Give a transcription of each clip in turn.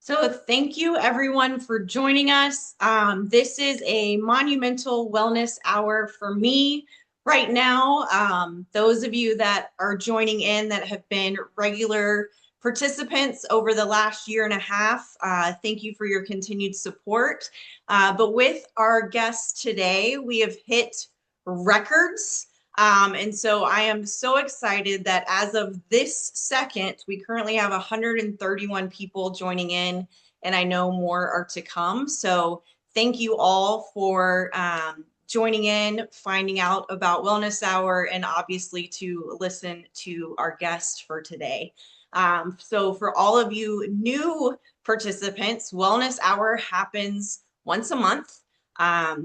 So thank you everyone for joining us. This is a monumental wellness hour for me right now. Those of you that are joining in that have been regular participants over the last year and a half, thank you for your continued support. But with our guests today, we have hit records. And so I am so excited that as of this second, we currently have 131 people joining in, and I know more are to come. So thank you all for joining in, finding out about Wellness Hour, and obviously to listen to our guest for today. So for all of you new participants, Wellness Hour happens once a month.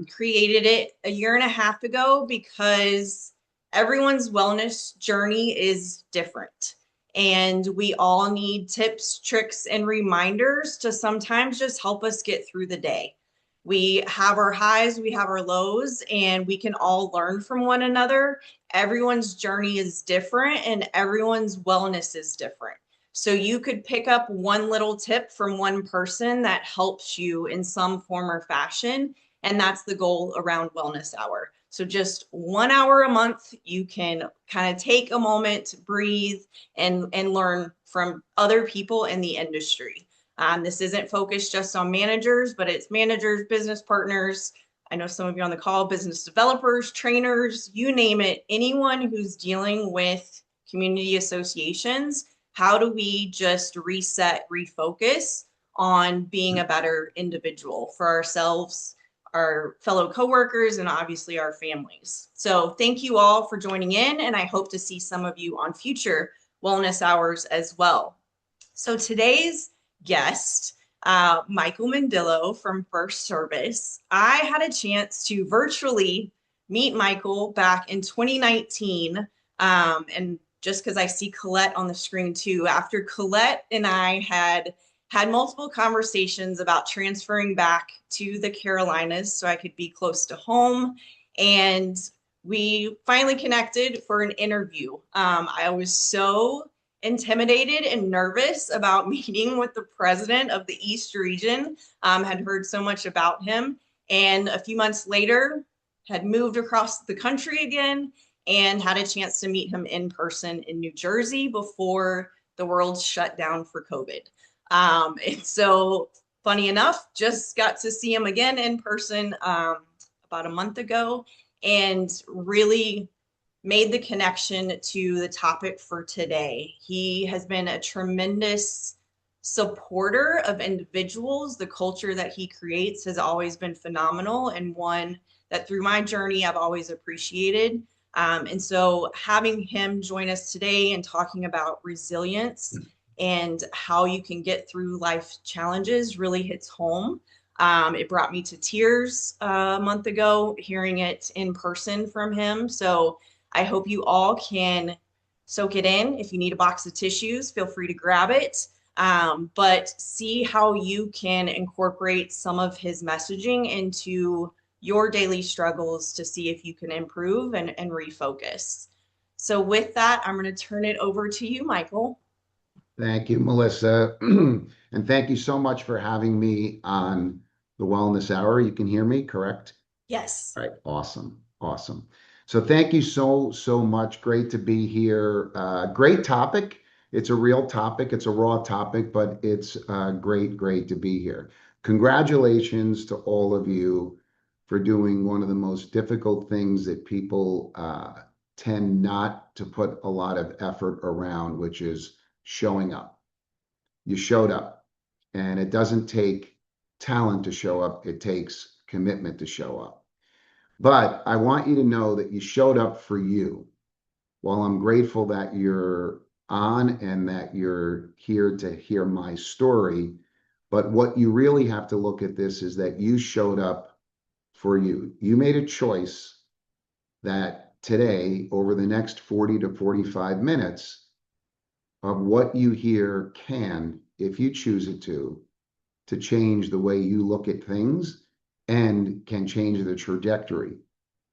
Created it a year and a half ago because everyone's wellness journey is different. And we all need tips, tricks, and reminders to sometimes just help us get through the day. We have our highs, we have our lows, and we can all learn from one another. Everyone's journey is different and everyone's wellness is different. So you could pick up one little tip from one person that helps you in some form or fashion. And that's the goal around Wellness Hour. So just 1 hour a month, you can kind of take a moment, breathe, and learn from other people in the industry. This isn't focused just on managers, but it's managers, business partners. I know some of you on the call, business developers, trainers, you name it, anyone who's dealing with community associations. How do we just reset, refocus on being a better individual for ourselves, our fellow coworkers, and obviously our families? So thank you all for joining in, and I hope to see some of you on future wellness hours as well. So today's guest, Michael Mendillo from First Service. I had a chance to virtually meet Michael back in 2019, and just because I see Colette on the screen too, after Colette and I had multiple conversations about transferring back to the Carolinas so I could be close to home. And we finally connected for an interview. I was so intimidated and nervous about meeting with the president of the East region. Had heard so much about him. And a few months later, had moved across the country again and had a chance to meet him in person in New Jersey before the world shut down for COVID. And so, funny enough, just got to see him again in person about a month ago and really made the connection to the topic for today. He has been a tremendous supporter of individuals. The culture that he creates has always been phenomenal, and one that through my journey I've always appreciated. And so having him join us today and talking about resilience and how you can get through life challenges really hits home. It brought me to tears a month ago, hearing it in person from him. So I hope you all can soak it in. If you need a box of tissues, feel free to grab it. But see how you can incorporate some of his messaging into your daily struggles to see if you can improve and refocus. So with that, I'm going to turn it over to you, Michael. Thank you, Melissa. And thank you so much for having me on the Wellness Hour. You can hear me, correct? Yes. All right, awesome, awesome. So thank you so much. Great to be here. Great topic. It's a real topic. It's a raw topic, but it's great to be here. Congratulations to all of you for doing one of the most difficult things that people tend not to put a lot of effort around, which is showing up. You showed up, and it doesn't take talent to show up. It takes commitment to show up. But I want you to know that you showed up for you. While I'm grateful that you're on and that you're here to hear my story, but what you really have to look at this is that you showed up for you. You made a choice that today, over the next 40 to 45 minutes, of what you hear can, if you choose it to change the way you look at things and can change the trajectory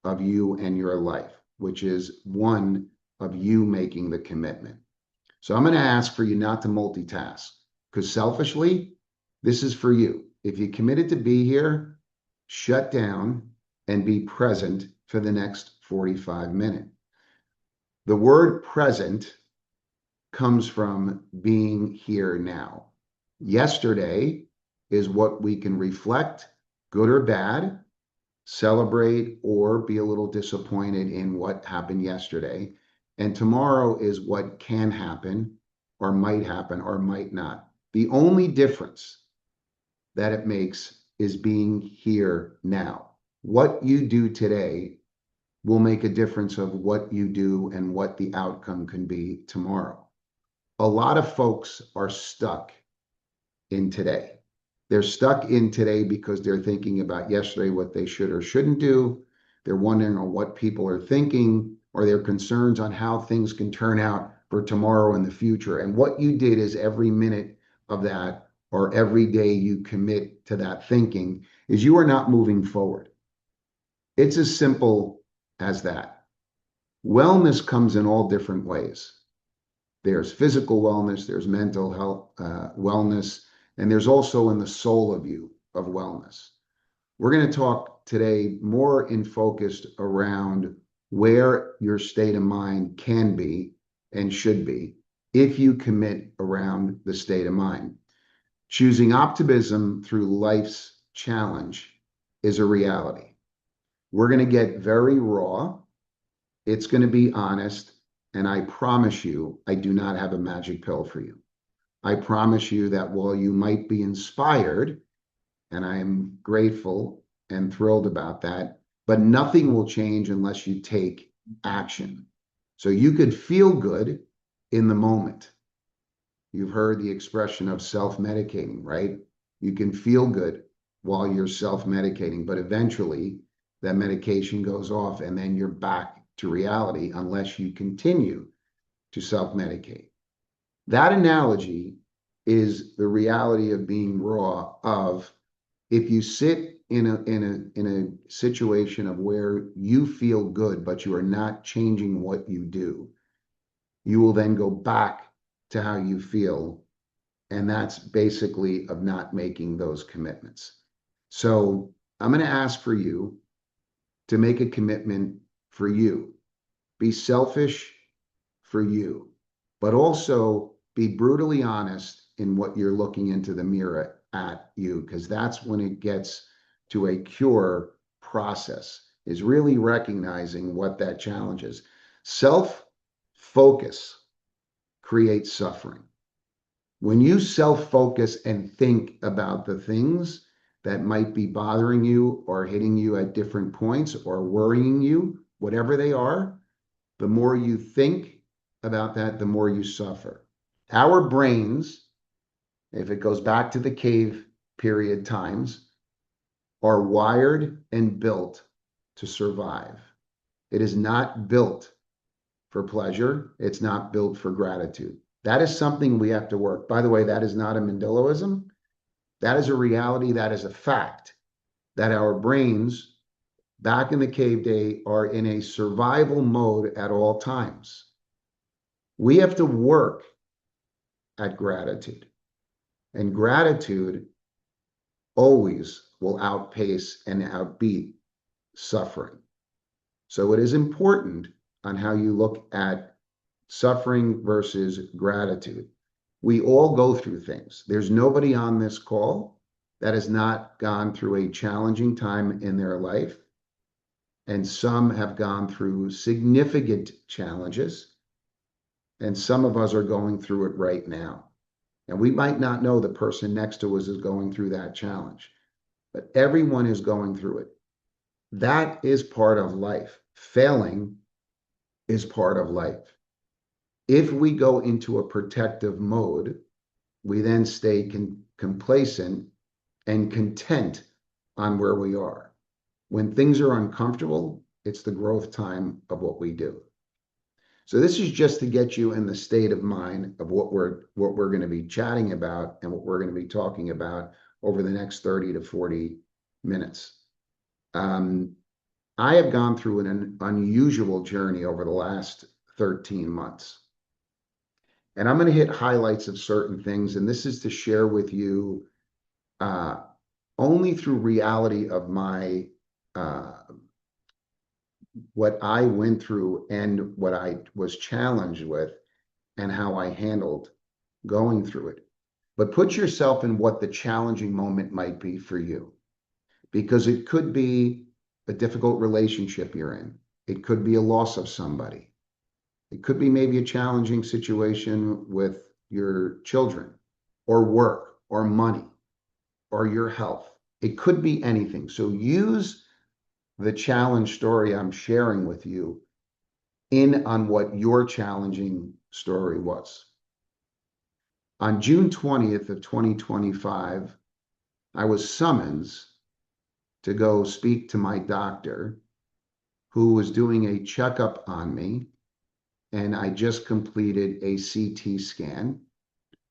of you and your life, which is one of you making the commitment. So I'm going to ask for you not to multitask, because selfishly, This is for you. If you committed to be here, shut down and be present for the next 45 minutes. The word present comes from being here now. Yesterday is what we can reflect, good or bad, celebrate, or be a little disappointed in what happened yesterday. And tomorrow is what can happen, or might not. The only difference that it makes is being here now. What you do today will make a difference of what you do and what the outcome can be tomorrow. A lot of folks are stuck in today. They're stuck in today because they're thinking about yesterday, what they should or shouldn't do. They're wondering on what people are thinking, or their concerns on how things can turn out for tomorrow and the future. And what you did is every minute of that, or every day you commit to that thinking, is you are not moving forward. It's as simple as that. Wellness comes in all different ways. There's physical wellness, there's mental health wellness, and there's also in the soul of you of wellness. We're going to talk today more in focused around where your state of mind can be and should be if you commit around the state of mind. Choosing optimism through life's challenge is a reality. We're going to get very raw. It's going to be honest. And I promise you, I do not have a magic pill for you. I promise you that while you might be inspired, and I am grateful and thrilled about that, but nothing will change unless you take action. So you could feel good in the moment. You've heard the expression of self-medicating, right? You can feel good while you're self-medicating, but eventually that medication goes off and then you're back to reality unless you continue to self-medicate. That analogy is the reality of being raw of if you sit in a situation of where you feel good, but you are not changing what you do, you will then go back to how you feel. And that's basically of not making those commitments. So I'm going to ask for you to make a commitment for you. Be selfish for you, but also be brutally honest in what you're looking into the mirror at you, because that's when it gets to a cure process, is really recognizing what that challenge is. Self-focus creates suffering. When you self-focus and think about the things that might be bothering you or hitting you at different points or worrying you, whatever they are, the more you think about that, the more you suffer. Our brains, if it goes back to the cave period times, are wired and built to survive. It is not built for pleasure. It's not built for gratitude. That is something we have to work. By the way, that is not a Mendilloism. That is a reality. That is a fact that our brains back in the cave day are in a survival mode at all times. We have to work at gratitude, and gratitude always will outpace and outbeat suffering. So it is important on how you look at suffering versus gratitude. We all go through things. There's nobody on this call that has not gone through a challenging time in their life. And some have gone through significant challenges. And some of us are going through it right now. And we might not know the person next to us is going through that challenge, but everyone is going through it. That is part of life. Failing is part of life. If we go into a protective mode, we then stay complacent and content on where we are. When things are uncomfortable, it's the growth time of what we do. So this is just to get you in the state of mind of what we're going to be chatting about and what we're going to be talking about over the next 30 to 40 minutes. I have gone through an unusual journey over the last 13 months. And I'm going to hit highlights of certain things. And this is to share with you uh, only through reality of my uh, what I went through and what I was challenged with and how I handled going through it. But put yourself in what the challenging moment might be for you, because it could be a difficult relationship you're in. It could be a loss of somebody. It could be maybe a challenging situation with your children or work or money or your health. It could be anything. So use the challenge story I'm sharing with you in on what your challenging story was. On June 20th of 2025, I was summoned to go speak to my doctor who was doing a checkup on me, and I just completed a CT scan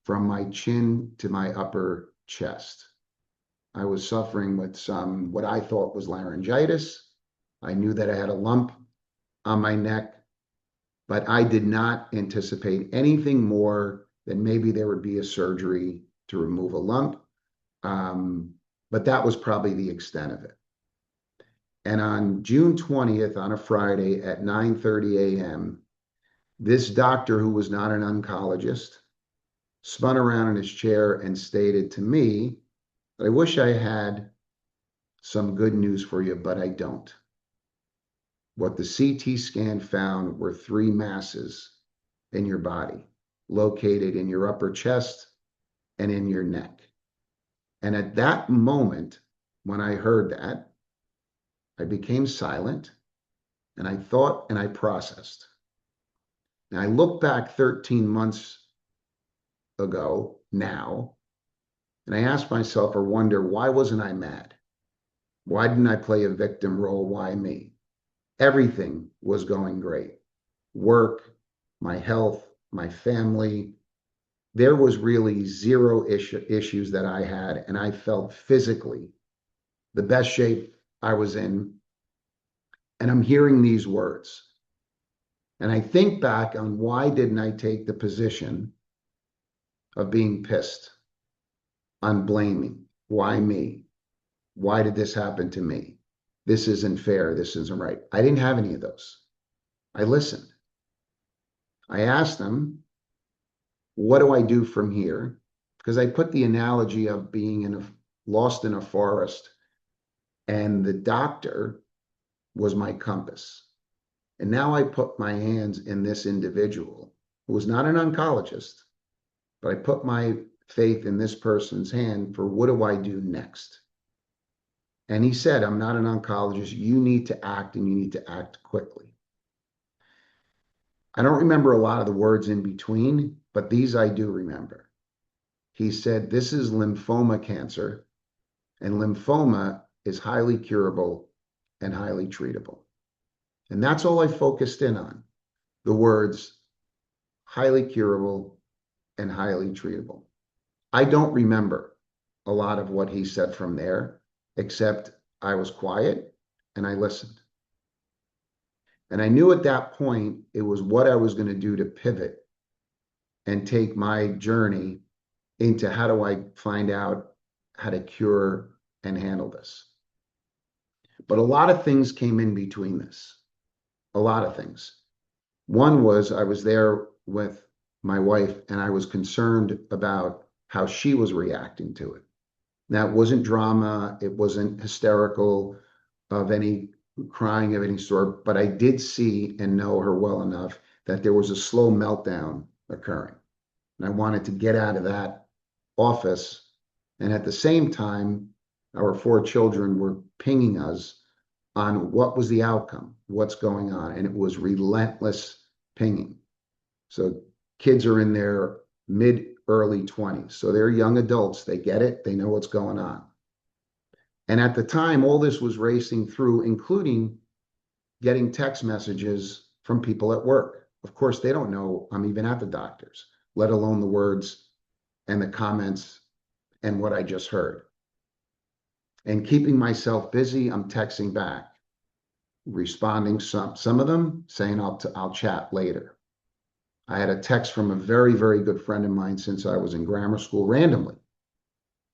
from my chin to my upper chest. I was suffering with some what I thought was laryngitis. I knew that I had a lump on my neck, but I did not anticipate anything more than maybe there would be a surgery to remove a lump. Um, but that was probably the extent of it. And on June 20th, on a Friday at 9:30 a.m., this doctor, who was not an oncologist, spun around in his chair and stated to me, I wish I had some good news for you, but I don't. What the CT scan found were three masses in your body, located in your upper chest and in your neck. And at that moment, when I heard that, I became silent and I thought and I processed. And I look back 13 months ago now, and I ask myself or wonder, why wasn't I mad? Why didn't I play a victim role? Why me? Everything was going great. Work, my health, my family. There was really zero issues that I had, and I felt physically the best shape I was in. And I'm hearing these words. And I think back on why didn't I take the position of being pissed, on blaming? Why me? Why did this happen to me? This isn't fair. This isn't right. I didn't have any of those. I listened. I asked them, what do I do from here? Because I put the analogy of being lost in a forest, and the doctor was my compass. And now I put my hands in this individual who was not an oncologist, but I put my faith in this person's hand for what do I do next? And he said, I'm not an oncologist. You need to act, and you need to act quickly. I don't remember a lot of the words in between, but these I do remember. He said, this is lymphoma cancer, and lymphoma is highly curable and highly treatable. And that's all I focused in on, the words highly curable and highly treatable. I don't remember a lot of what he said from there, except I was quiet and I listened. And I knew at that point it was what I was going to do to pivot and take my journey into how do I find out how to cure and handle this. But a lot of things came in between this, a lot of things. One was I was there with my wife and I was concerned about how she was reacting to it. That wasn't drama. It wasn't hysterical of any crying of any sort, but I did see and know her well enough that there was a slow meltdown occurring. And I wanted to get out of that office. And at the same time, our four children were pinging us on what was the outcome, what's going on. And it was relentless pinging. So kids are in their mid early 20s. So they're young adults. They get it. They know what's going on. And at the time, all this was racing through, including getting text messages from people at work. Of course, they don't know I'm even at the doctor's, let alone the words and the comments and what I just heard. And keeping myself busy, I'm texting back, responding some of them saying I'll chat later. I had a text from a very, very good friend of mine since I was in grammar school randomly.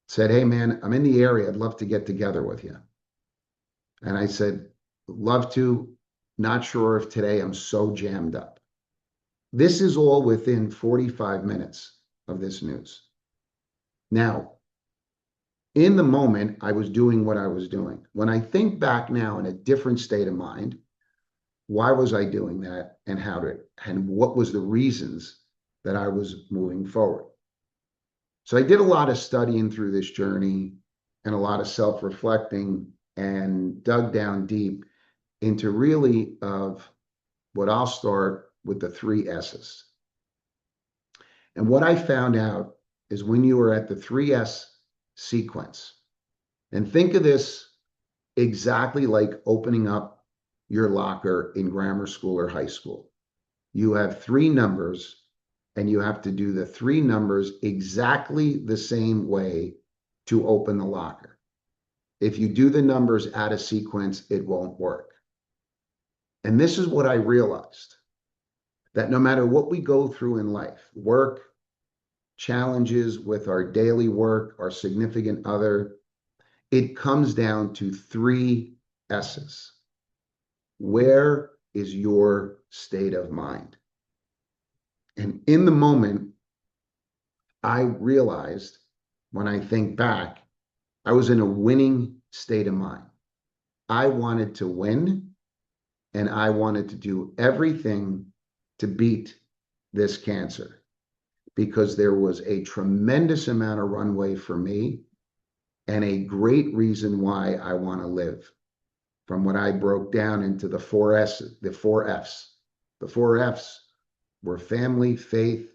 said, "Hey, man, I'm in the area. I'd love to get together with you." And I said, "Love to. Not sure if today, I'm so jammed up." This is all within 45 minutes of this news. Now, in the moment, I was doing what I was doing. When I think back now in a different state of mind, why was I doing that and and what was the reasons that I was moving forward? So I did a lot of studying through this journey and a lot of self-reflecting and dug down deep into really of what I'll start with the three S's. And what I found out is when you are at the 3S sequence, and think of this exactly like opening up your locker in grammar school or high school. You have three numbers and you have to do the three numbers exactly the same way to open the locker. If you do the numbers out of sequence, it won't work. And this is what I realized, that no matter what we go through in life, work, challenges with our daily work, our significant other, it comes down to three S's. Where is your state of mind? And in the moment, I realized when I think back, I was in a winning state of mind. I wanted to win and I wanted to do everything to beat this cancer because there was a tremendous amount of runway for me and a great reason why I want to live. From what I broke down into the four F's. The four F's were family, faith,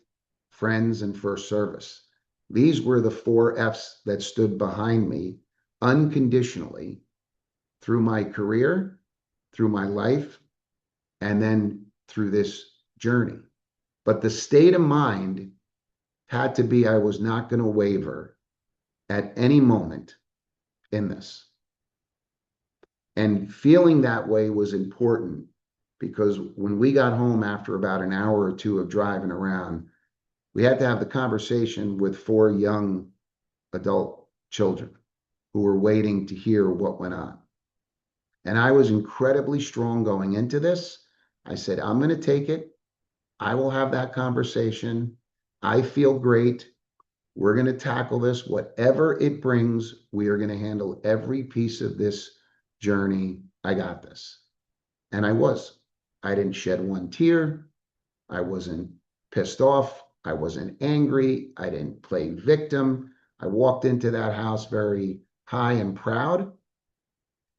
friends, and first service. These were the four F's that stood behind me unconditionally through my career, through my life, and then through this journey. But the state of mind had to be I was not going to waver at any moment in this. And feeling that way was important because when we got home after about an hour or two of driving around, we had to have the conversation with four young adult children who were waiting to hear what went on. And I was incredibly strong going into this. I said, I'm going to take it. I will have that conversation. I feel great. We're going to tackle this. Whatever it brings, we are going to handle every piece of this journey. I got this. And I was. I didn't shed one tear. I wasn't pissed off. I wasn't angry. I didn't play victim. I walked into that house very high and proud.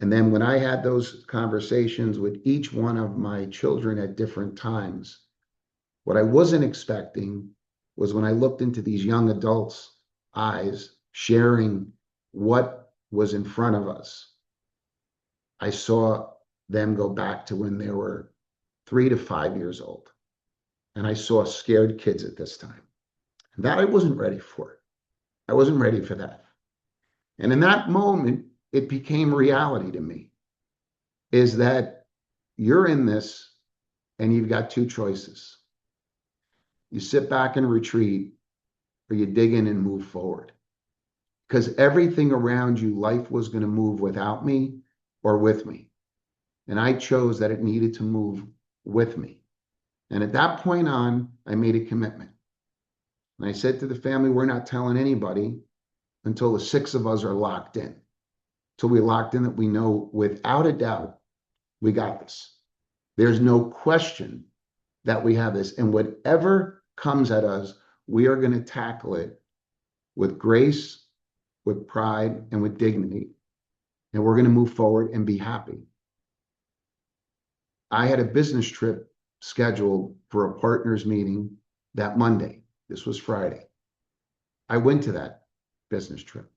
And then when I had those conversations with each one of my children at different times, what I wasn't expecting was when I looked into these young adults' eyes, sharing what was in front of us, I saw them go back to when they were 3 to 5 years old. And I saw scared kids at this time. And that I wasn't ready for. I wasn't ready for that. And in that moment, it became reality to me, is that you're in this and you've got two choices. You sit back and retreat, or you dig in and move forward. Because everything around you, life was going to move without me or with me. And I chose that it needed to move with me. And at that point on, I made a commitment. And I said to the family, we're not telling anybody until the six of us are locked in. Until we locked in that we know without a doubt, we got this. There's no question that we have this. And whatever comes at us, we are going to tackle it with grace, with pride, and with dignity. And we're going to move forward and be happy. I had a business trip scheduled for a partners meeting that Monday. This was Friday. I went to that business trip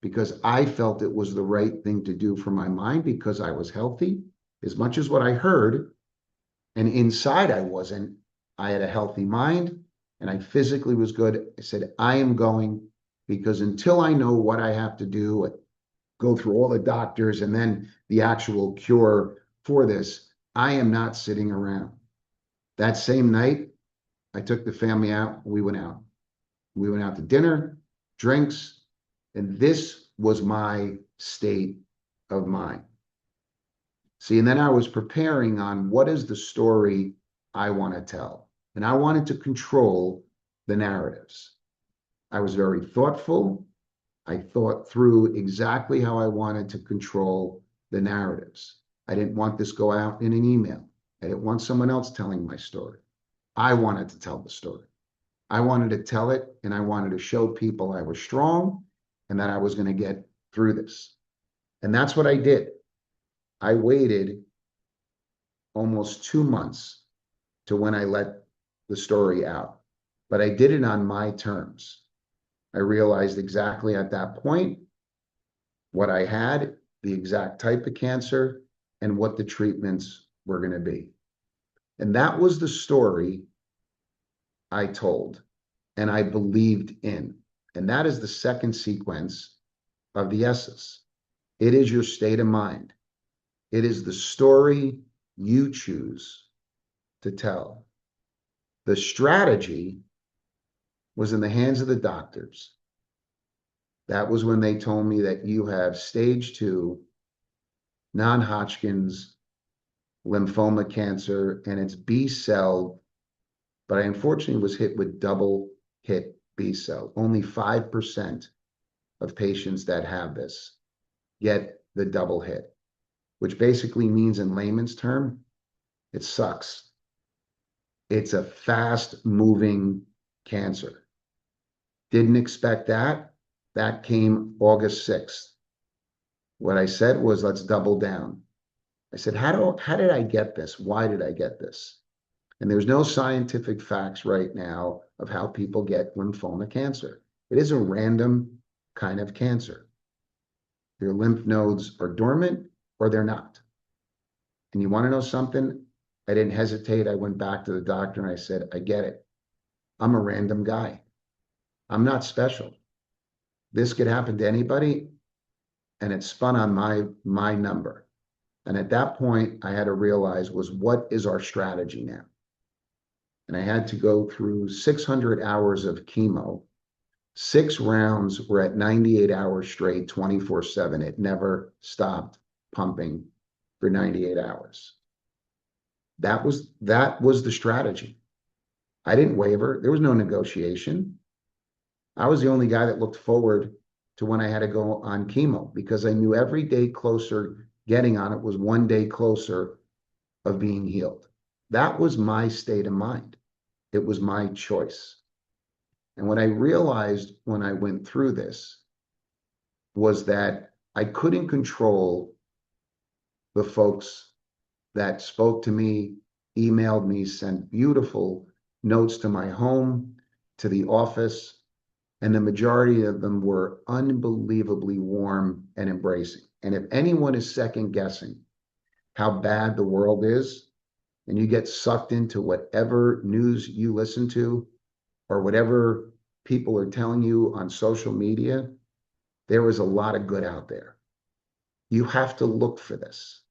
because I felt it was the right thing to do for my mind because I was healthy as much as what I heard. And inside I wasn't. I had a healthy mind and I physically was good. I said, I am going because until I know what I have to do, go through all the doctors and then the actual cure for this, I am not sitting around. That same night, I took the family out. We went out. We went out to dinner, drinks, And this was my state of mind. See, and then I was preparing on what is the story I want to tell. And I wanted to control the narratives. I was very thoughtful. I thought through exactly how I wanted to control the narratives. I didn't want this go out in an email. I didn't want someone else telling my story. I wanted to tell the story. I wanted to tell it, and I wanted to show people I was strong and that I was going to get through this. And that's what I did. I waited almost 2 months to when I let the story out, but I did it on my terms. I realized exactly at that point what I had, the exact type of cancer, and what the treatments were going to be. And that was the story I told and I believed in. And that is the second sequence of the S's. It is your state of mind. It is the story you choose to tell. The strategy was in the hands of the doctors. That was when they told me that you have stage 2 non-Hodgkin's lymphoma cancer, and it's B cell, but I unfortunately was hit with double hit B cell. Only 5% of patients that have this get the double hit, which basically means in layman's term, it sucks. It's a fast moving cancer. Didn't expect that. That came August 6th. What I said was, let's double down. I said, how did I get this? Why did I get this? And there's no scientific facts right now of how people get lymphoma cancer. It is a random kind of cancer. Your lymph nodes are dormant or they're not. And you want to know something? I didn't hesitate. I went back to the doctor and I said, I get it. I'm a random guy. I'm not special. This could happen to anybody, and it spun on my number. And at that point, I had to realize was what is our strategy now? And I had to go through 600 hours of chemo. 6 rounds were at 98 hours straight, 24/7. It never stopped pumping for 98 hours. That was the strategy. I didn't waver. There was no negotiation. I was the only guy that looked forward to when I had to go on chemo because I knew every day closer getting on it was one day closer of being healed. That was my state of mind. It was my choice. And what I realized when I went through this was that I couldn't control the folks that spoke to me, emailed me, sent beautiful notes to my home, to the office, and the majority of them were unbelievably warm and embracing. And if anyone is second guessing how bad the world is, and you get sucked into whatever news you listen to or whatever people are telling you on social media, there is a lot of good out there. You have to look for this.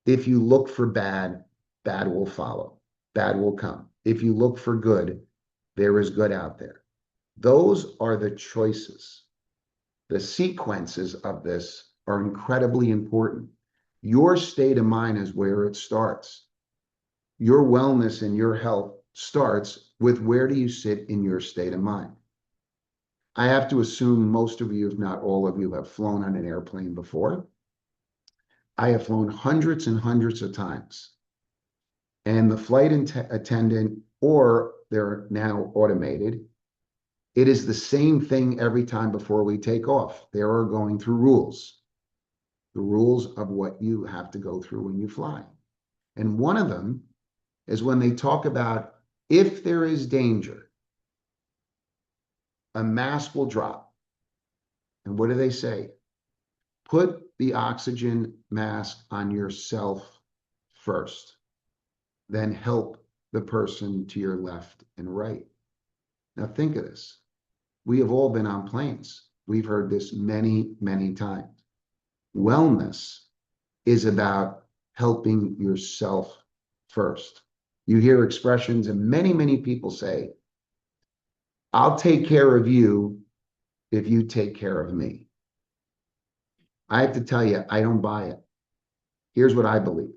If you look for bad, bad will follow. Bad will come. If you look for good, there is good out there. Those are the choices. The sequences of this are incredibly important. Your state of mind is where it starts. Your wellness and your health starts with where do you sit in your state of mind. I have to assume most of you, if not all of you, have flown on an airplane before. I have flown hundreds and hundreds of times. And the flight attendant, or they're now automated, it is the same thing every time before we take off. They are going through rules, the rules of what you have to go through when you fly. And one of them is when they talk about if there is danger, a mask will drop. And what do they say? Put the oxygen mask on yourself first, then help the person to your left and right. Now think of this. We have all been on planes. We've heard this many, many times. Wellness is about helping yourself first. You hear expressions, and many, many people say, I'll take care of you if you take care of me. I have to tell you, I don't buy it. Here's what I believe.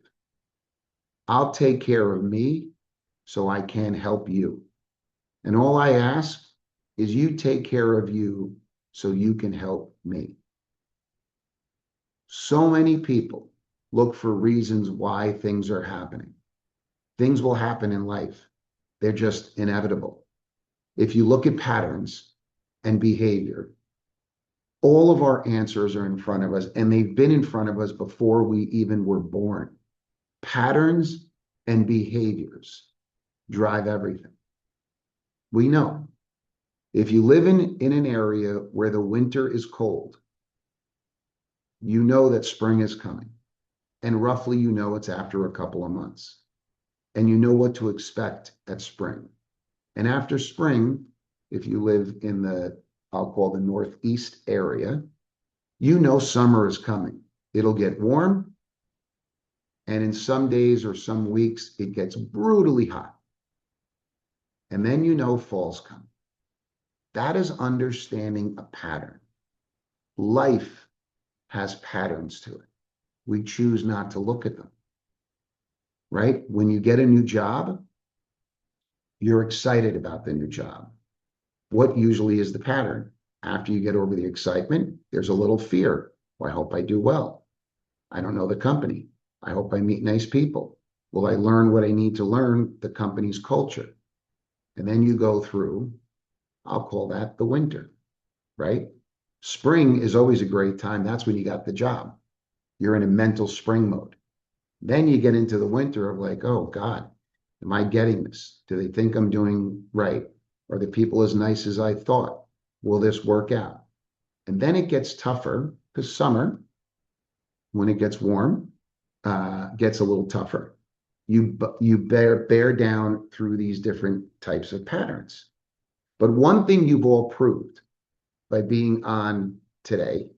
I'll take care of me so I can help you. And all I ask is you take care of you so you can help me. So many people look for reasons why things are happening. Things will happen in life. They're just inevitable. If you look at patterns and behavior, all of our answers are in front of us, and they've been in front of us before we even were born. Patterns and behaviors drive everything. We know if you live in an area where the winter is cold, you know that spring is coming. And roughly, you know it's after a couple of months. And you know what to expect at spring. And after spring, if you live in the, I'll call the Northeast area, you know summer is coming. It'll get warm. And in some days or some weeks, it gets brutally hot. And then you know fall's coming. That is understanding a pattern. Life has patterns to it. We choose not to look at them, right? When you get a new job, you're excited about the new job. What usually is the pattern? After you get over the excitement, there's a little fear. Well, I hope I do well. I don't know the company. I hope I meet nice people. Will I learn what I need to learn, the company's culture? And then you go through, I'll call that the winter, right? Spring is always a great time. That's when you got the job. You're in a mental spring mode. Then you get into the winter of like, oh God, am I getting this? Do they think I'm doing right? Are the people as nice as I thought? Will this work out? And then it gets tougher because summer, when it gets warm, gets a little tougher. You bear down through these different types of patterns. But one thing you've all proved by being on today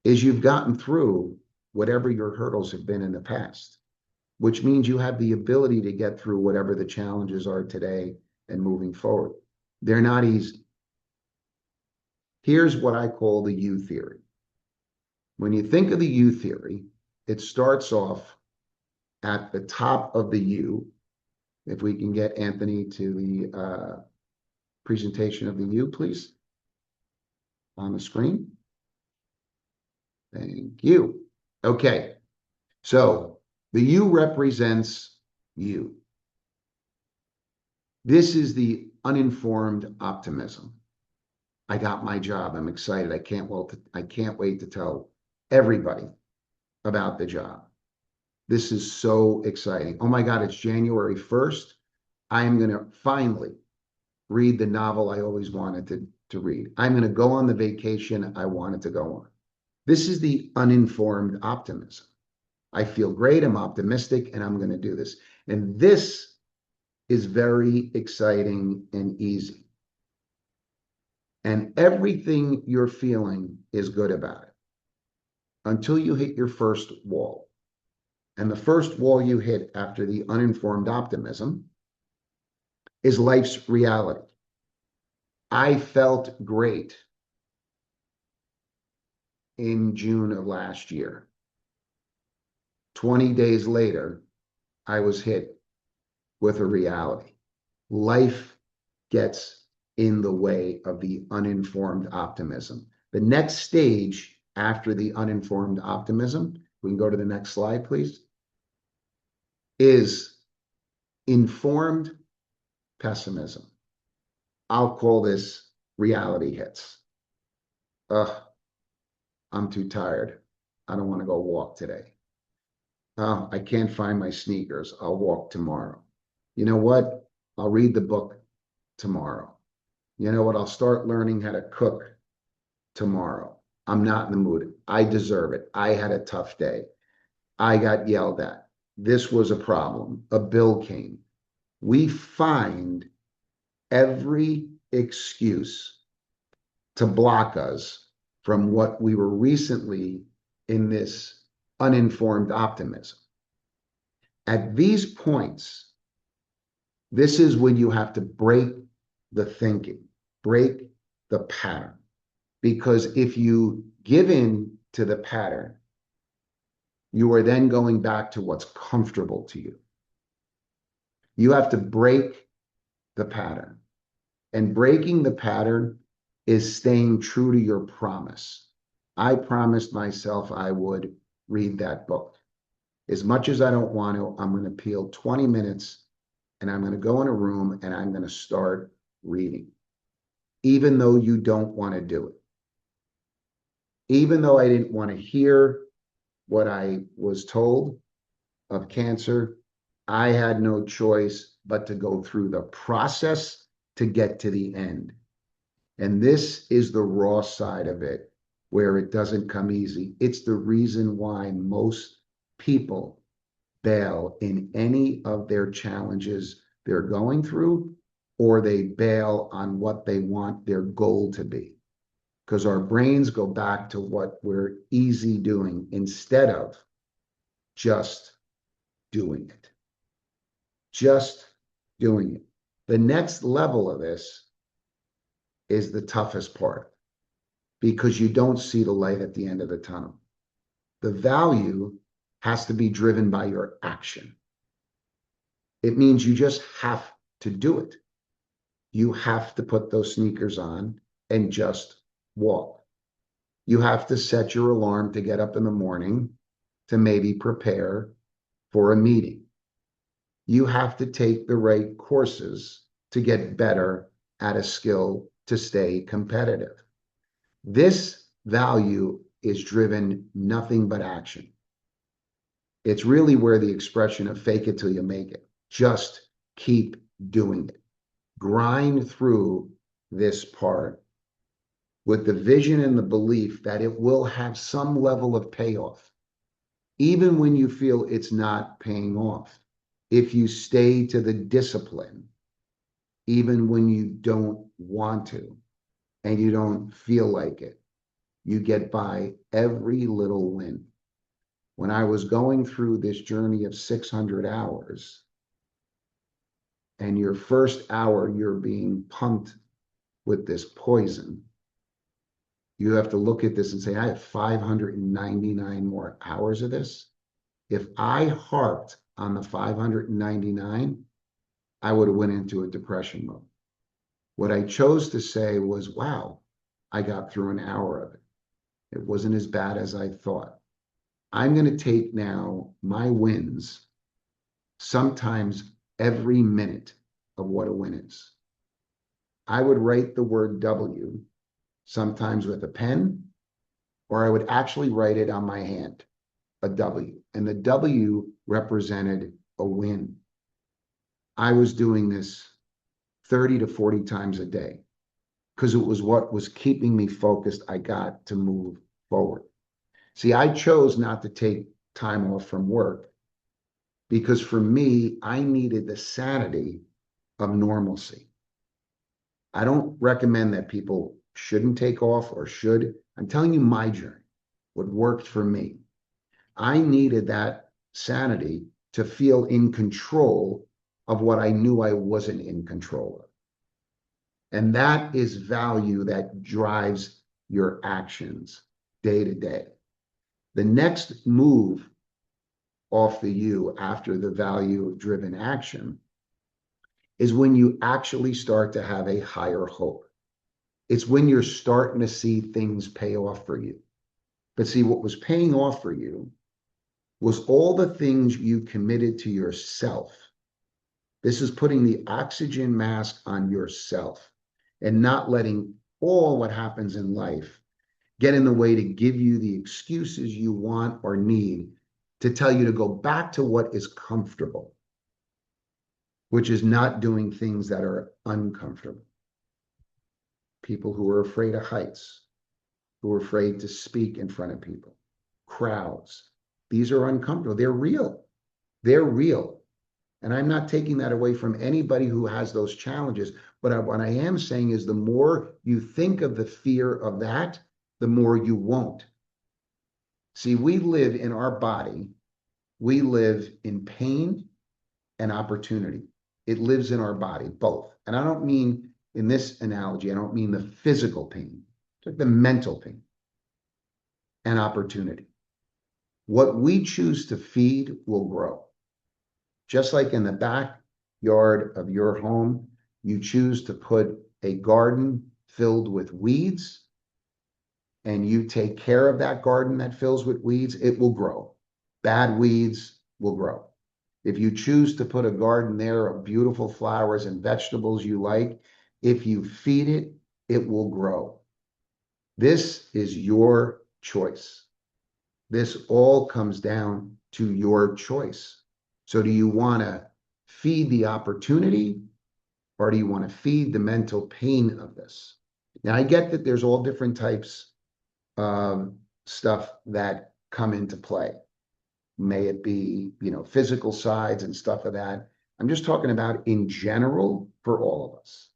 is you've gotten through whatever your hurdles have been in the past, which means you have the ability to get through whatever the challenges are today and moving forward. They're not easy. Here's what I call the U theory. When you think of the U theory, it starts off at the top of the U. If we can get Anthony to the presentation of the U, please, on the screen. Thank you. Okay, so the U represents you. This is the uninformed optimism. I got my job. I'm excited. I can't wait to tell everybody about the job. This is so exciting. Oh my God, it's January 1st. I am going to finally read the novel I always wanted to read. I'm going to go on the vacation I wanted to go on. This is the uninformed optimism. I feel great. I'm optimistic and I'm going to do this. And this is very exciting and easy. And everything you're feeling is good about it until you hit your first wall. And the first wall you hit after the uninformed optimism is life's reality. I felt great in June of last year. 20 days later, I was hit with a reality. Life gets in the way of the uninformed optimism. The next stage after the uninformed optimism, we can go to the next slide, please, is informed pessimism. I'll call this reality hits. Ugh, I'm too tired. I don't want to go walk today. Oh, I can't find my sneakers. I'll walk tomorrow. You know what? I'll read the book tomorrow. You know what? I'll start learning how to cook tomorrow. I'm not in the mood. I deserve it. I had a tough day. I got yelled at. This was a problem. A bill came. We find every excuse to block us from what we were recently in this uninformed optimism. At these points, this is when you have to break the thinking, break the pattern. Because if you give in to the pattern, you are then going back to what's comfortable to you. You have to break the pattern. And breaking the pattern is staying true to your promise. I promised myself I would read that book. As much as I don't want to, I'm going to peel 20 minutes and I'm going to go in a room and I'm going to start reading, even though you don't want to do it. Even though I didn't want to hear what I was told of cancer, I had no choice but to go through the process to get to the end. And this is the raw side of it, where it doesn't come easy. It's the reason why most people bail in any of their challenges they're going through, or they bail on what they want their goal to be. Because our brains go back to what we're easy doing instead of just doing it. Just doing it. The next level of this is the toughest part because you don't see the light at the end of the tunnel. The value has to be driven by your action. It means you just have to do it. You have to put those sneakers on and just walk. You have to set your alarm to get up in the morning to maybe prepare for a meeting. You have to take the right courses to get better at a skill to stay competitive. This value is driven nothing but action. It's really where the expression of fake it till you make it. Just keep doing it. Grind through this part with the vision and the belief that it will have some level of payoff, even when you feel it's not paying off. If you stay to the discipline, even when you don't want to and you don't feel like it, you get by every little win. When I was going through this journey of 600 hours, and your first hour you're being pumped with this poison, you have to look at this and say, I have 599 more hours of this. If I harped on the 599, I would have went into a depression mode. What I chose to say was, wow, I got through an hour of it. It wasn't as bad as I thought. I'm going to take now my wins, sometimes every minute of what a win is. I would write the word W, sometimes with a pen, or I would actually write it on my hand, a W. And the W represented a win. I was doing this 30 to 40 times a day because it was what was keeping me focused. I got to move forward. See, I chose not to take time off from work because for me, I needed the sanity of normalcy. I don't recommend that people shouldn't take off or should. I'm telling you my journey, what worked for me. I needed that sanity to feel in control of what I knew I wasn't in control of. And that is value that drives your actions day to day. The next move off the U after the value driven action is when you actually start to have a higher hope. It's when you're starting to see things pay off for you. But see, what was paying off for you was all the things you committed to yourself. This is putting the oxygen mask on yourself and not letting all what happens in life get in the way to give you the excuses you want or need to tell you to go back to what is comfortable, which is not doing things that are uncomfortable. People who are afraid of heights, who are afraid to speak in front of people, crowds. These are uncomfortable. They're real. They're real. And I'm not taking that away from anybody who has those challenges. But what I am saying is the more you think of the fear of that, the more you won't. See, we live in our body. We live in pain and opportunity. It lives in our body, both. And I don't mean in this analogy, I don't mean the physical pain. Like the mental pain and opportunity. What we choose to feed will grow. Just like in the backyard of your home, you choose to put a garden filled with weeds and you take care of that garden that fills with weeds, it will grow. Bad weeds will grow. If you choose to put a garden there of beautiful flowers and vegetables you like, if you feed it, it will grow. This is your choice. This all comes down to your choice. So do you want to feed the opportunity or do you want to feed the mental pain of this? Now, I get that there's all different types of stuff that come into play. May it be, physical sides and stuff of that. I'm just talking about in general for all of us.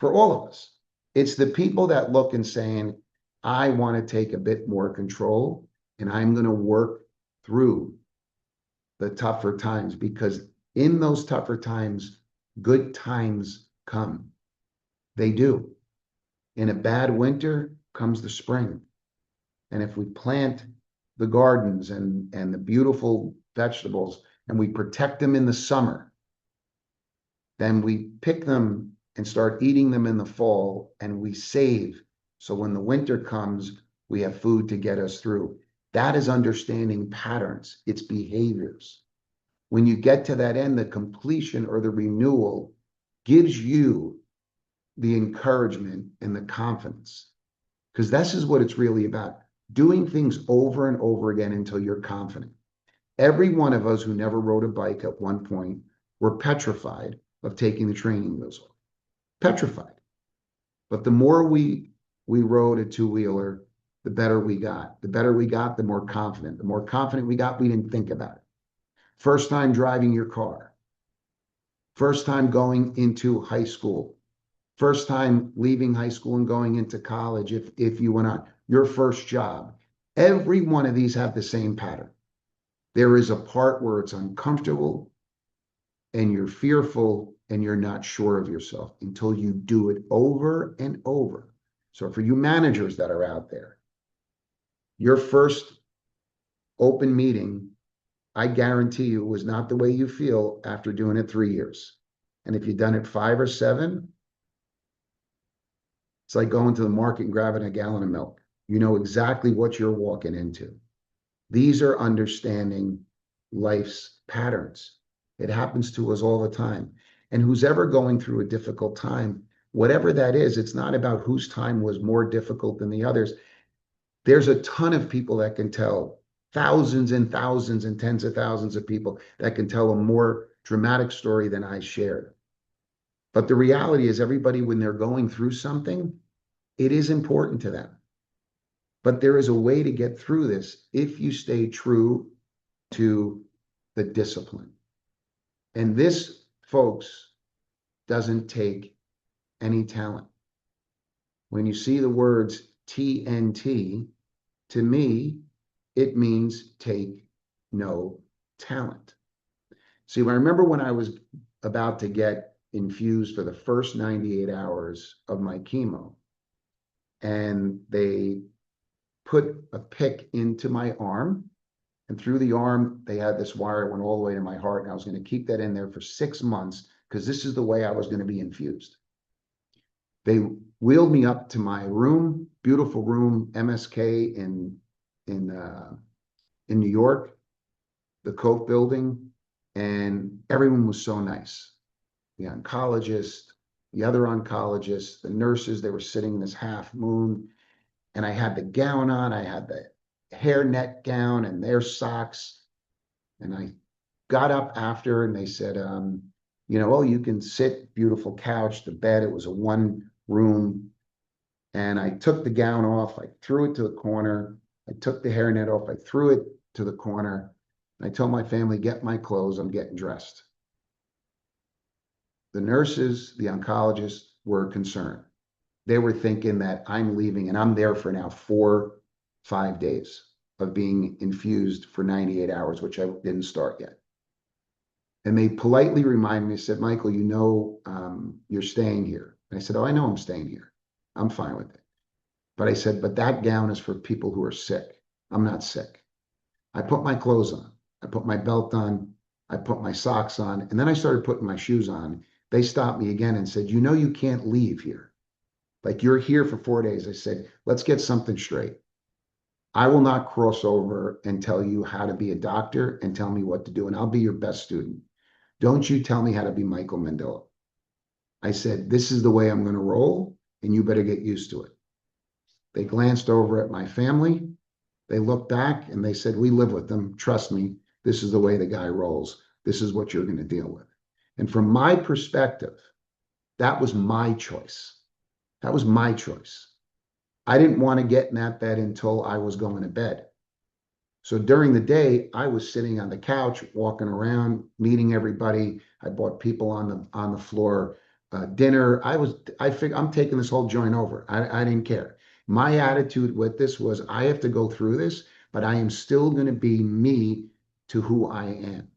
For all of us. It's the people that look and saying, I want to take a bit more control and I'm going to work through the tougher times because in those tougher times, good times come. They do. In a bad winter comes the spring. And if we plant the gardens and the beautiful vegetables and we protect them in the summer, then we pick them and start eating them in the fall and we save. So when the winter comes, we have food to get us through. That is understanding patterns, it's behaviors. When you get to that end, the completion or the renewal gives you the encouragement and the confidence. Because this is what it's really about. Doing things over and over again until you're confident. Every one of us who never rode a bike at one point were petrified of taking the training wheels off. Petrified. But the more we rode a two-wheeler, the better we got. The better we got, the more confident. The more confident we got, we didn't think about it. First time driving your car. First time going into high school. First time leaving high school and going into college, if you went on your first job. Every one of these have the same pattern. There is a part where it's uncomfortable and you're fearful and you're not sure of yourself until you do it over and over. So for you managers that are out there, your first open meeting, I guarantee you, was not the way you feel after doing it 3 years. And if you've done it 5 or 7, it's like going to the market and grabbing a gallon of milk. You know exactly what you're walking into. These are understanding life's patterns. It happens to us all the time. And who's ever going through a difficult time, whatever that is, it's not about whose time was more difficult than the others. There's a ton of people that can tell, thousands and thousands and tens of thousands of people that can tell a more dramatic story than I shared. But the reality is everybody, when they're going through something, it is important to them. But there is a way to get through this if you stay true to the discipline. And this, folks, doesn't take any talent. When you see the words TNT, to me, it means take no talent. See, I remember when I was about to get infused for the first 98 hours of my chemo, and they put a pick into my arm, and through the arm, they had this wire that went all the way to my heart, and I was going to keep that in there for 6 months because this is the way I was going to be infused. They wheeled me up to my room, beautiful room, MSK in New York, the Koch building, and everyone was so nice. The oncologist, the other oncologist, the nurses, they were sitting in this half moon, and I had the gown on, I had the hairnet gown and their socks, and I got up after and they said, oh, you can sit, beautiful couch, the bed, it was a 1 room. And I took the gown off, I threw it to the corner. I took the hairnet off, I threw it to the corner. I told my family, get my clothes, I'm getting dressed. The nurses, the oncologists were concerned. They were thinking that I'm leaving and I'm there for now 4-5 days of being infused for 98 hours, which I didn't start yet. And they politely reminded me, said, Michael, you're staying here. And I said, oh, I know I'm staying here. I'm fine with it. But I said, but that gown is for people who are sick. I'm not sick. I put my clothes on. I put my belt on. I put my socks on. And then I started putting my shoes on. They stopped me again and said, you know, you can't leave here. Like you're here for 4 days. I said, let's get something straight. I will not cross over and tell you how to be a doctor and tell me what to do. And I'll be your best student. Don't you tell me how to be Michael Mendillo. I said, this is the way I'm going to roll, and you better get used to it. They glanced over at my family. They looked back and they said, we live with them. Trust me, this is the way the guy rolls. This is what you're going to deal with. And from my perspective, that was my choice. That was my choice. I didn't want to get in that bed until I was going to bed. So during the day, I was sitting on the couch, walking around, meeting everybody. I bought people on the floor dinner. I figured I'm taking this whole joint over. I didn't care. My attitude with this was I have to go through this, but I am still going to be me to who I am.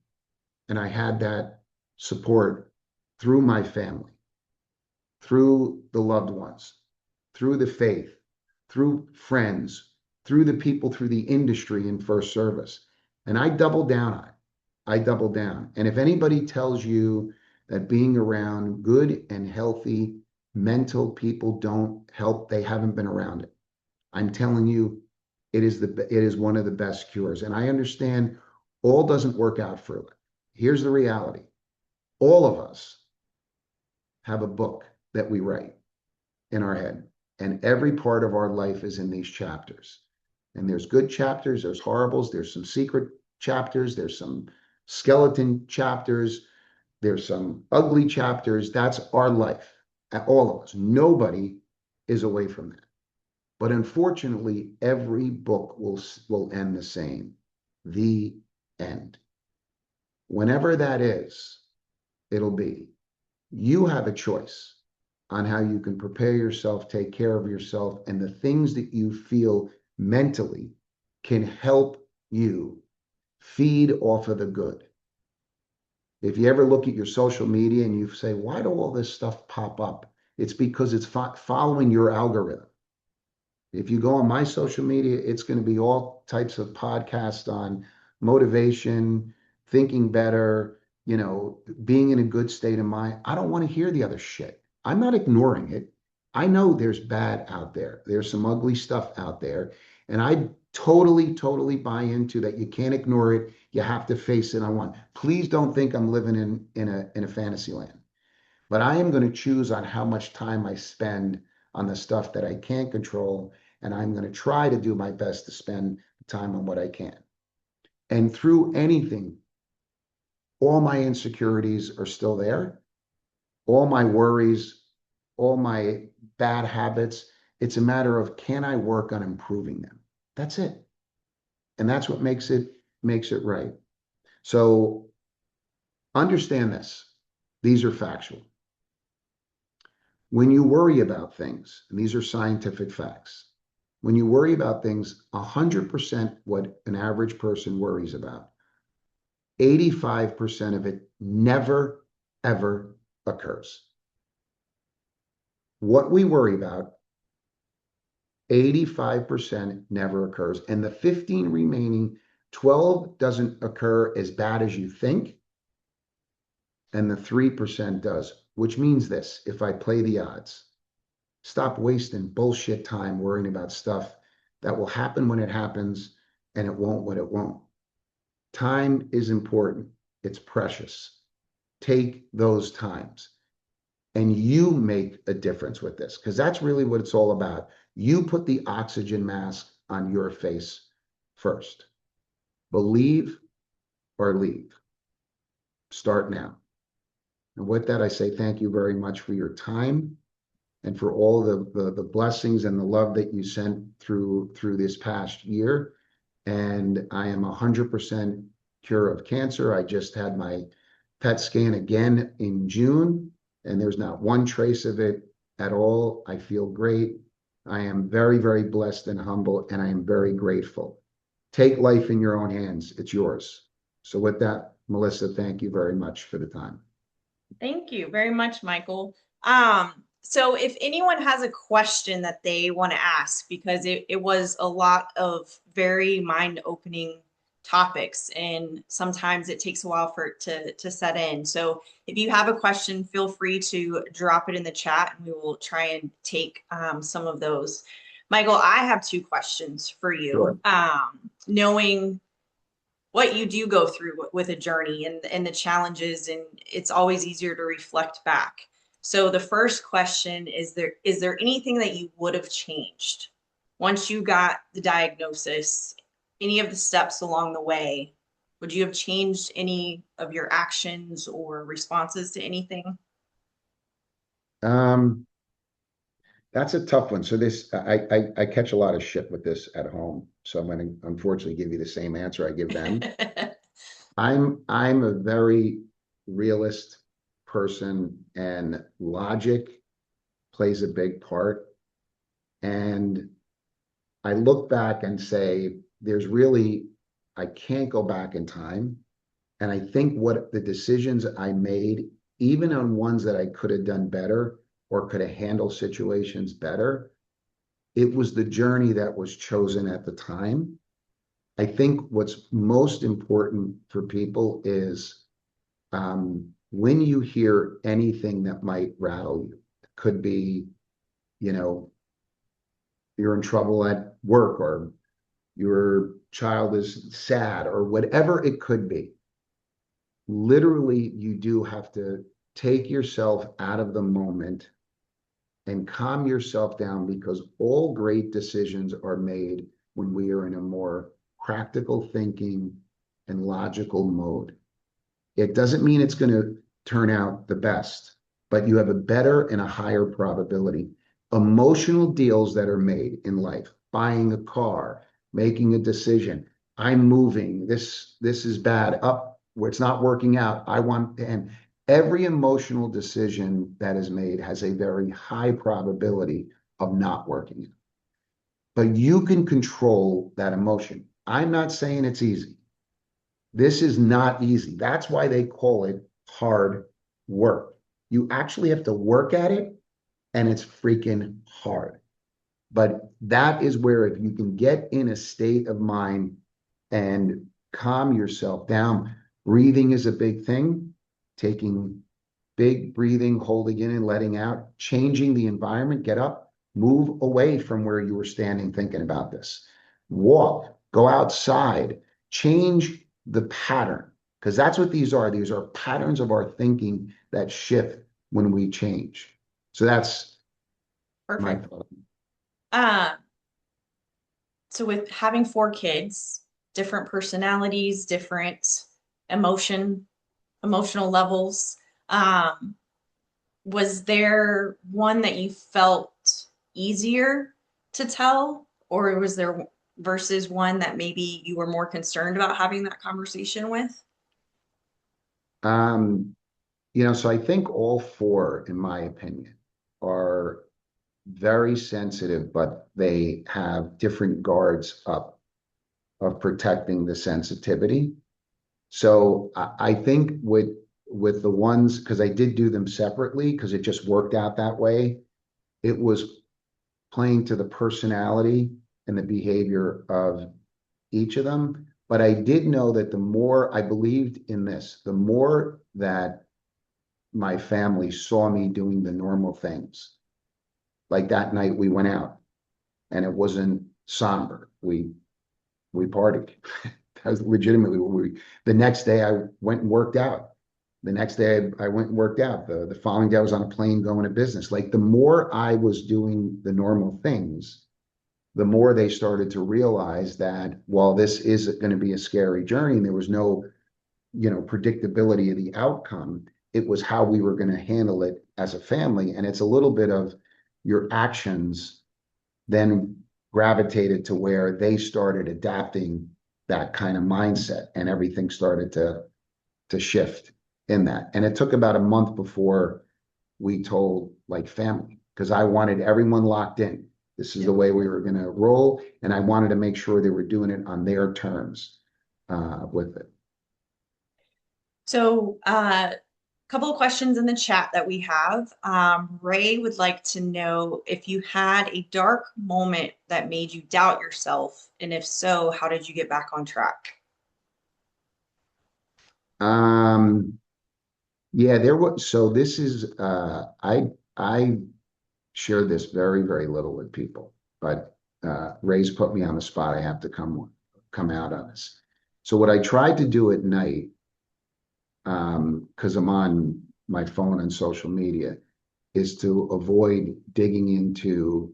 And I had that support through my family, through the loved ones, through the faith, through friends, through the people, through the industry in first service. And I doubled down on it. I doubled down. And if anybody tells you that being around good and healthy mental people don't help, they haven't been around it. I'm telling you, it is one of the best cures. And I understand all doesn't work out for it. Here's the reality. All of us have a book that we write in our head. And every part of our life is in these chapters. And there's good chapters, there's horribles, there's some secret chapters, there's some skeleton chapters, there's some ugly chapters. That's our life, all of us. Nobody is away from that. But unfortunately, every book will end the same. The end. Whenever that is, it'll be. You have a choice on how you can prepare yourself, take care of yourself, and the things that you feel mentally can help you feed off of the good. If you ever look at your social media and you say, why do all this stuff pop up? It's because it's following your algorithm. If you go on my social media, it's going to be all types of podcasts on motivation, thinking better, being in a good state of mind. I don't want to hear the other shit. I'm not ignoring it. I know there's bad out there. There's some ugly stuff out there. And I totally, totally buy into that. You can't ignore it. You have to face it on one. Please don't think I'm living in a fantasy land. But I am going to choose on how much time I spend on the stuff that I can't control. And I'm going to try to do my best to spend time on what I can. And through anything, all my insecurities are still there, all my worries, all my bad habits. It's a matter of can I work on improving them? That's it. And that's what makes it right. So understand this. These are factual. When you worry about things, and these are scientific facts, when you worry about things, 100% what an average person worries about, 85% of it never, ever occurs. What we worry about, 85% never occurs. And the 15 remaining, 12 doesn't occur as bad as you think. And the 3% does, which means this, if I play the odds, stop wasting bullshit time worrying about stuff that will happen when it happens and it won't when it won't. Time is important. It's precious. Take those times and you make a difference with this because that's really what it's all about. You put the oxygen mask on your face first. Believe or leave. Start now. And with that, I say thank you very much for your time and for all the blessings and the love that you sent through this past year. And I am 100% cure of cancer. I just had my PET scan again in June, and there's not one trace of it at all. I feel great. I am very, very blessed and humble, and I am very grateful. Take life in your own hands. It's yours. So with that, Melissa, thank you very much for the time. Thank you very much, Michael. So if anyone has a question that they want to ask, because it was a lot of very mind-opening topics, and sometimes it takes a while for it to set in. So if you have a question, feel free to drop it in the chat and we will try and take some of those. Michael, I have two questions for Sure. you. Knowing what you do go through with a journey and the challenges, and it's always easier to reflect back. So the first question is there anything that you would have changed once you got the diagnosis, any of the steps along the way? Would you have changed any of your actions or responses to anything? Um, that's a tough one. So I catch a lot of shit with this at home. So I'm going to unfortunately give you the same answer I give them. I'm a very realist person, and logic plays a big part. And I look back and say, I can't go back in time. And I think what the decisions I made, even on ones that I could have done better or could have handled situations better, it was the journey that was chosen at the time. I think what's most important for people is when you hear anything that might rattle you, it could be, you know, you're in trouble at work, or your child is sad, or whatever it could be. Literally, you do have to take yourself out of the moment and calm yourself down, because all great decisions are made when we are in a more practical thinking and logical mode. It doesn't mean it's going to turn out the best, but you have a better and a higher probability. Emotional deals that are made in life, buying a car, making a decision, I'm moving, this is bad, up, where it's not working out. And every emotional decision that is made has a very high probability of not working. But you can control that emotion. I'm not saying it's easy. This is not easy. That's why they call it hard work. You actually have to work at it, and it's freaking hard. But that is where, if you can get in a state of mind and calm yourself down, breathing is a big thing. Taking big breathing, holding in and letting out, changing the environment, get up, move away from where you were standing thinking about this. Walk, go outside, change the pattern, because that's what these are. These are patterns of our thinking that shift when we change. So that's my Perfect. thought. Uh, so with having four kids, different personalities, different emotion, emotional levels, um, was there one that you felt easier to tell, or was there versus one that maybe you were more concerned about having that conversation with? Um, so I think all four, in my opinion, are very sensitive, but they have different guards up of protecting the sensitivity. So I think with the ones, because I did do them separately because it just worked out that way, it was playing to the personality and the behavior of each of them. But I did know that the more I believed in this, the more that my family saw me doing the normal things. Like that night we went out and it wasn't somber. We partied. That was legitimately what the next day I went and worked out. The next day I went and worked out. The following day I was on a plane going to business. Like the more I was doing the normal things, the more they started to realize that while this is going to be a scary journey, and there was no, predictability of the outcome, it was how we were going to handle it as a family. And it's a little bit of your actions then gravitated to where they started adapting that kind of mindset, and everything started to shift in that. And it took about a month before we told like family, because I wanted everyone locked in. This is the way we were going to roll, and I wanted to make sure they were doing it on their terms with it. So, couple of questions in the chat that we have. Ray would like to know if you had a dark moment that made you doubt yourself, and if so, how did you get back on track? Um, yeah, there was, so this is, I share this very, very little with people, but Ray's put me on the spot. I have to come out on this. So what I tried to do at night, because I'm on my phone and social media, is to avoid digging into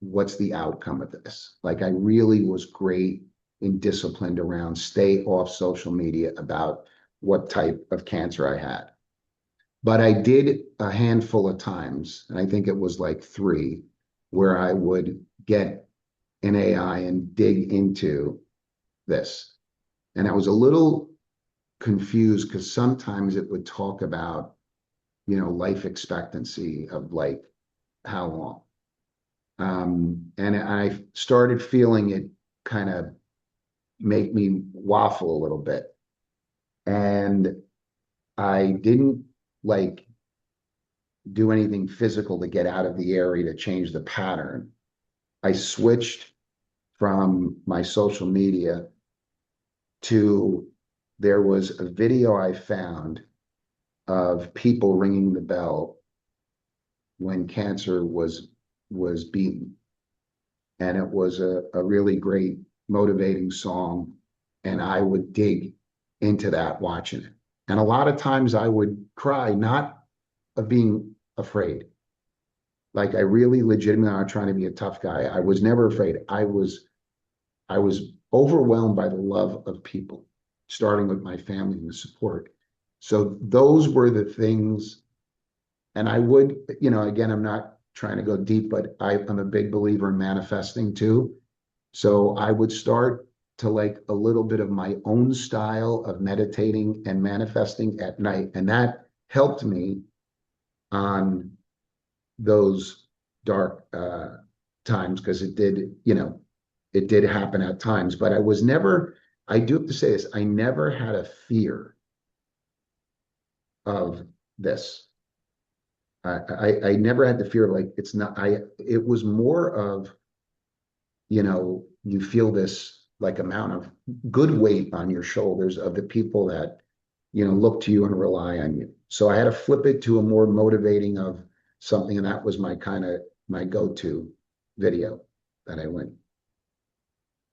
what's the outcome of this. Like I really was great and disciplined around stay off social media about what type of cancer I had. But I did a handful of times, and I think it was like three, where I would get an AI and dig into this. And I was a little confused because sometimes it would talk about, life expectancy of like how long. And I started feeling it kind of make me waffle a little bit. And I didn't like do anything physical to get out of the area to change the pattern. I switched from my social media to there was a video I found of people ringing the bell when cancer was beaten. And it was a really great motivating song. And I would dig into that watching it. And a lot of times I would cry, not of being afraid. Like I really legitimately not trying to be a tough guy. I was never afraid. I was overwhelmed by the love of people, starting with my family and the support. So those were the things. And I would, again, I'm not trying to go deep, but I'm a big believer in manifesting too. So I would start to like a little bit of my own style of meditating and manifesting at night. And that helped me on those dark times because it did happen at times, but I do have to say this, I never had a fear of this. I never had the fear of like, it was more of, you feel this like amount of good weight on your shoulders of the people that, look to you and rely on you. So I had to flip it to a more motivating of something. And that was my go-to video that I went.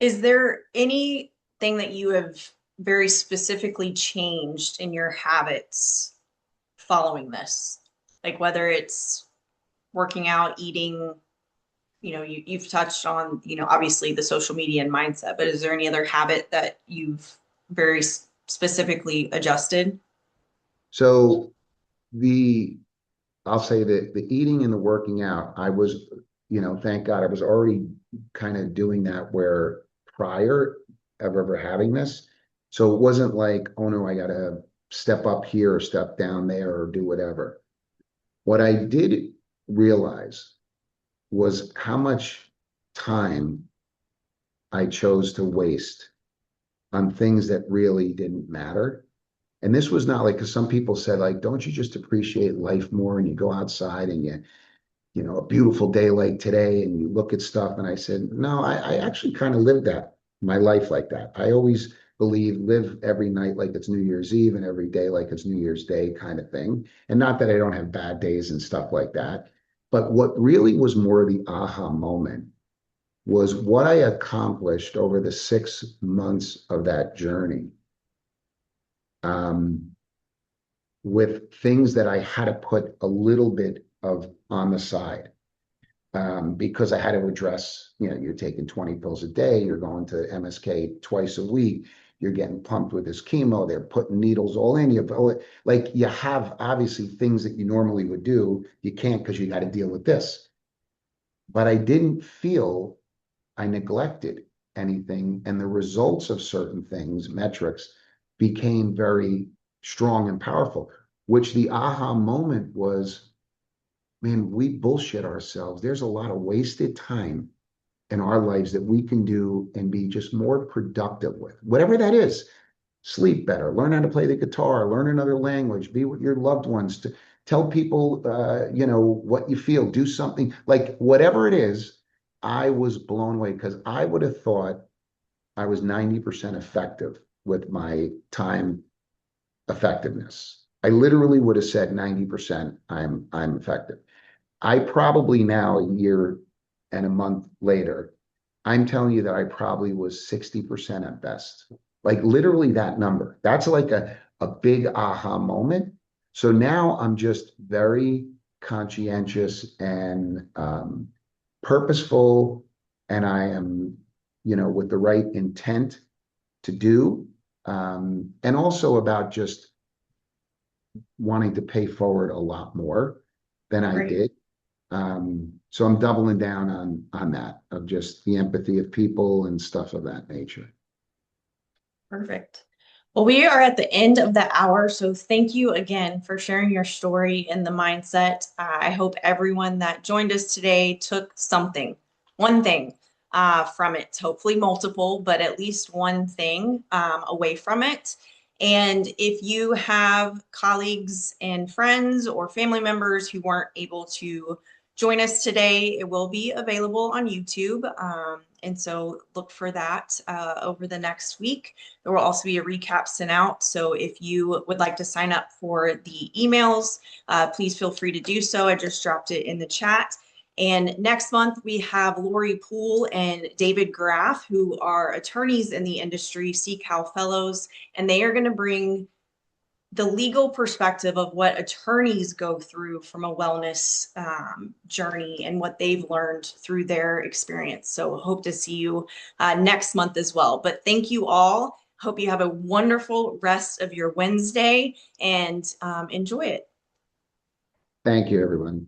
Is there anything that you have very specifically changed in your habits following this? Like whether it's working out, eating, you've touched on, obviously the social media and mindset, but is there any other habit that you've very specifically adjusted? So the I'll say that the eating and the working out, I was, thank God I was already kind of doing that where prior of ever having this. So it wasn't like, oh no, I gotta step up here or step down there or do whatever. What I did realize was how much time I chose to waste on things that really didn't matter. And this was not like, because some people said, like, don't you just appreciate life more and you go outside and a beautiful day like today and you look at stuff. And I said, no, I actually kind of lived my life like that. I always believe live every night like it's New Year's Eve and every day like it's New Year's Day kind of thing. And not that I don't have bad days and stuff like that. But what really was more the aha moment was what I accomplished over the 6 months of that journey. Um, with things that I had to put a little bit of on the side because I had to address, you're taking 20 pills a day, you're going to MSK twice a week, you're getting pumped with this chemo, they're putting needles all in you. Like you have obviously things that you normally would do, you can't because you got to deal with this. But I didn't feel I neglected anything. And the results of certain things, metrics, became very strong and powerful, which the aha moment was, man, we bullshit ourselves. There's a lot of wasted time in our lives that we can do and be just more productive with, whatever that is. sleep better, learn how to play the guitar, learn another language, be with your loved ones, to tell people, what you feel, do something like whatever it is. I was blown away because I would have thought I was 90% effective with my time effectiveness. I literally would have said 90% I'm effective. I probably now, a year and a month later, I'm telling you that I probably was 60% at best. Like literally that number. That's like a big aha moment. So now I'm just very conscientious and purposeful, and I am, with the right intent to do, and also about just wanting to pay forward a lot more than I Great. did. So I'm doubling down on that, of just the empathy of people and stuff of that nature. Perfect. Well, we are at the end of the hour, so thank you again for sharing your story and the mindset. I hope everyone that joined us today took something, one thing from it, hopefully multiple, but at least one thing away from it. And if you have colleagues and friends or family members who weren't able to join us today, it will be available on YouTube. And so look for that over the next week. There will also be a recap sent out. So if you would like to sign up for the emails, please feel free to do so. I just dropped it in the chat. And next month, we have Lori Poole and David Graff, who are attorneys in the industry, CCAL fellows, and they are going to bring the legal perspective of what attorneys go through from a wellness journey and what they've learned through their experience. So hope to see you next month as well. But thank you all. Hope you have a wonderful rest of your Wednesday and enjoy it. Thank you, everyone.